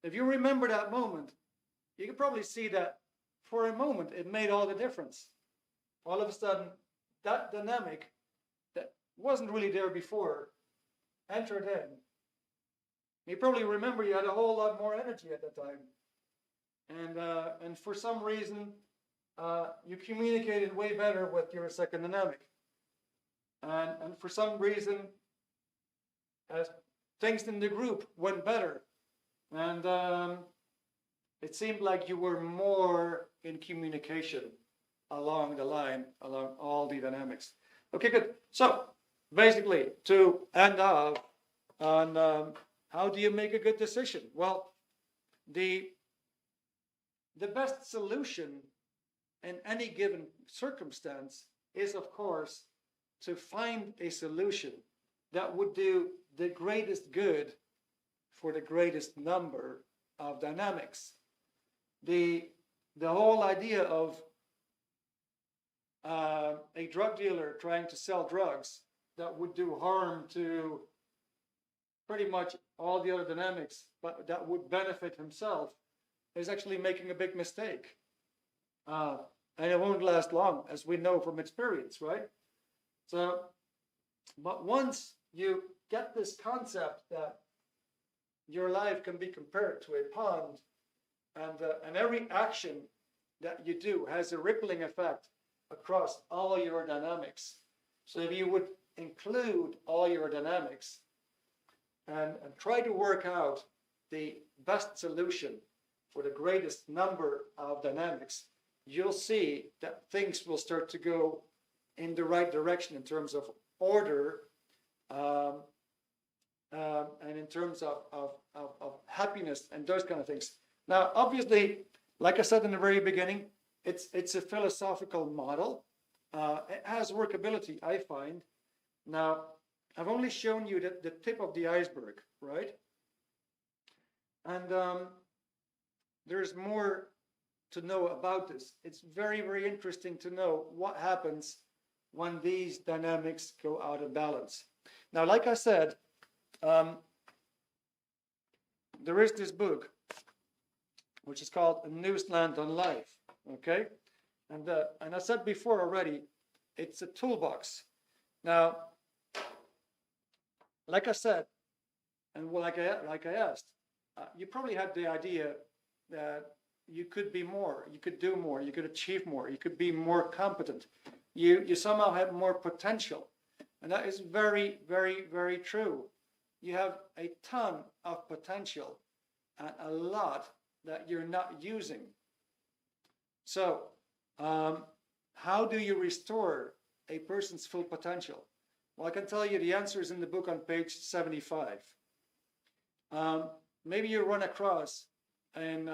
[SPEAKER 1] if you remember that moment, you can probably see that for a moment it made all the difference. All of a sudden, that dynamic that wasn't really there before entered in. You probably remember you had a whole lot more energy at that time. And for some reason, you communicated way better with your second dynamic. And for some reason, as things in the group went better. And it seemed like you were more in communication along the line, along all the dynamics. Okay, good. So basically, to end off on how do you make a good decision? Well, the best solution in any given circumstance is, of course, to find a solution that would do the greatest good for the greatest number of dynamics. The whole idea of a drug dealer trying to sell drugs that would do harm to pretty much all the other dynamics, but that would benefit himself, is actually making a big mistake. And it won't last long, as we know from experience, right? So, but once you get this concept that your life can be compared to a pond, and every action that you do has a rippling effect across all your dynamics. So if you would include all your dynamics and try to work out the best solution for the greatest number of dynamics, you'll see that things will start to go in the right direction in terms of order, and in terms of happiness and those kind of things. Now, obviously, like I said in the very beginning, it's a philosophical model. It has workability, I find. Now, I've only shown you the tip of the iceberg, right? And there's more to know about this. It's very, very interesting to know what happens when these dynamics go out of balance. Now, like I said, there is this book, which is called A New Slant on Life, okay? And I said before already, it's a toolbox. Now, like I said, and like I asked, you probably had the idea that you could be more, you could do more, you could achieve more, you could be more competent. You somehow have more potential. And that is very, very, very true. You have a ton of potential and a lot that you're not using. So, how do you restore a person's full potential? Well, I can tell you the answer is in the book on page 75. Maybe you run across in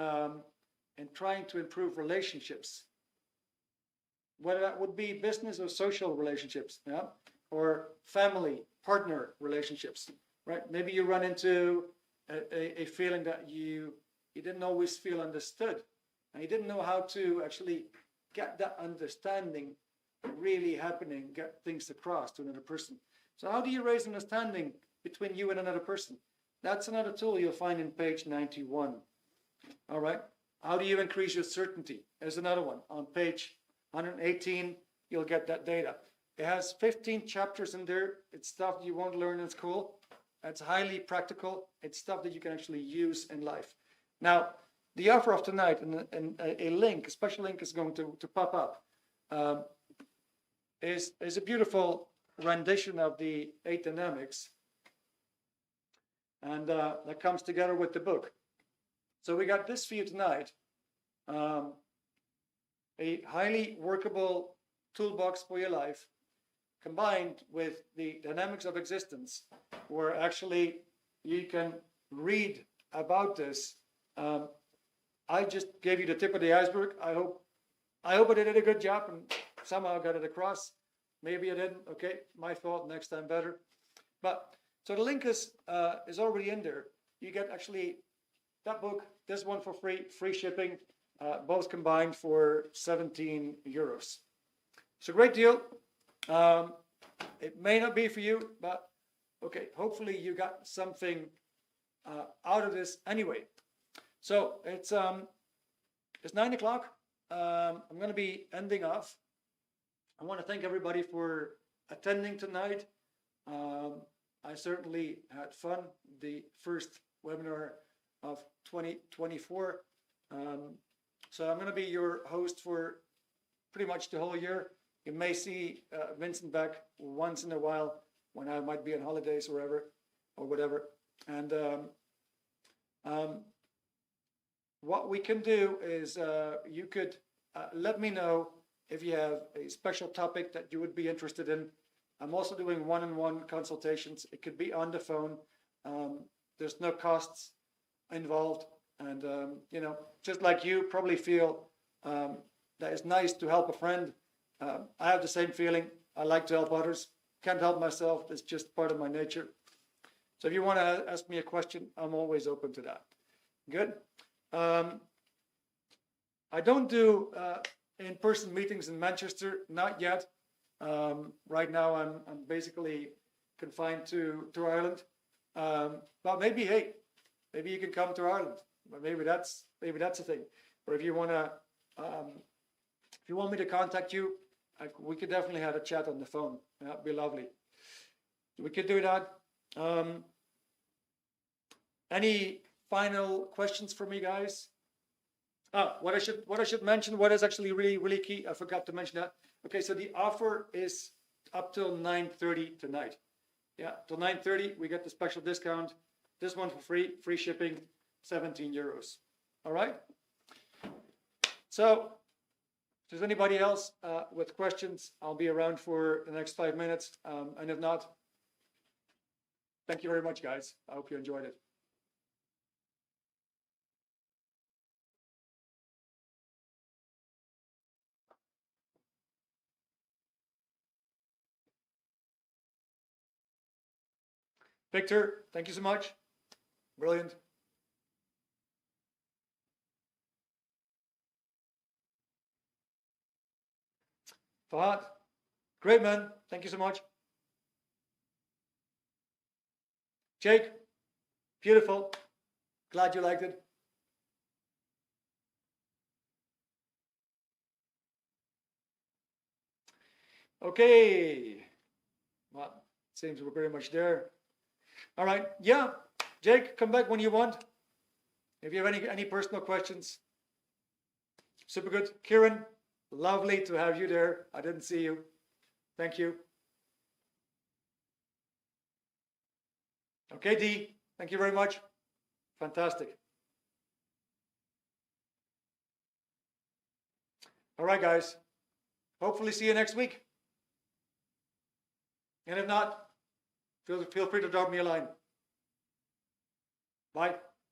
[SPEAKER 1] trying to improve relationships, whether that would be business or social relationships, yeah, or family, partner relationships, right? Maybe you run into a feeling that you didn't always feel understood, and you didn't know how to actually get that understanding really happening, get things across to another person. So how do you raise understanding between you and another person? That's another tool you'll find in page 91. All right. How do you increase your certainty? There's another one. On page 118, you'll get that data. It has 15 chapters in there. It's stuff you won't learn in school. It's highly practical. It's stuff that you can actually use in life. Now, the offer of tonight, and a link, a special link is going to pop up, is a beautiful rendition of the 8 dynamics. And that comes together with the book. So we got this for you tonight, a highly workable toolbox for your life, combined with the dynamics of existence, where actually you can read about this. I just gave you the tip of the iceberg. I hope I did a good job and somehow got it across. Maybe I didn't. Okay, my fault. Next time better. But so the link is already in there. You get actually that book, this one for free shipping, both combined for 17 euros. It's a great deal. It may not be for you, but okay, hopefully you got something out of this anyway. So it's 9 o'clock. I'm going to be ending off. I want to thank everybody for attending tonight. I certainly had fun. The first webinar of 2024. So I'm going to be your host for pretty much the whole year. You may see Vincent back once in a while when I might be on holidays or whatever. And what we can do is you could let me know if you have a special topic that you would be interested in. I'm also doing one-on-one consultations. It could be on the phone. There's no costs involved. And, you know, just like you probably feel that it's nice to help a friend. I have the same feeling. I like to help others. Can't help myself. It's just part of my nature. So if you want to ask me a question, I'm always open to that. Good. I don't do in-person meetings in Manchester, not yet. Right now, I'm basically confined to Ireland. But maybe, hey, maybe you can come to Ireland. But maybe that's a thing. Or if you want to, if you want me to contact you, we could definitely have a chat on the phone. That'd be lovely. We could do that. Any final questions for me, guys? What I should mention, what is actually really key, I forgot to mention that. Okay, so the offer is up till 9:30 tonight. Yeah, till 9:30 we get the special discount. This one for free shipping, 17 euros. All right. So if there's anybody else with questions, I'll be around for the next 5 minutes. And if not, thank you very much, guys. I hope you enjoyed it. Victor, thank you so much. Brilliant. Fahad, great man. Thank you so much. Jake, beautiful. Glad you liked it. Okay. Well, seems we're pretty much there. All right. Yeah. Jake, come back when you want. If you have any personal questions. Super good. Kieran, lovely to have you there. I didn't see you. Thank you. Okay, Dee. Thank you very much. Fantastic. All right, guys. Hopefully see you next week. And if not, feel free to drop me a line. Bye.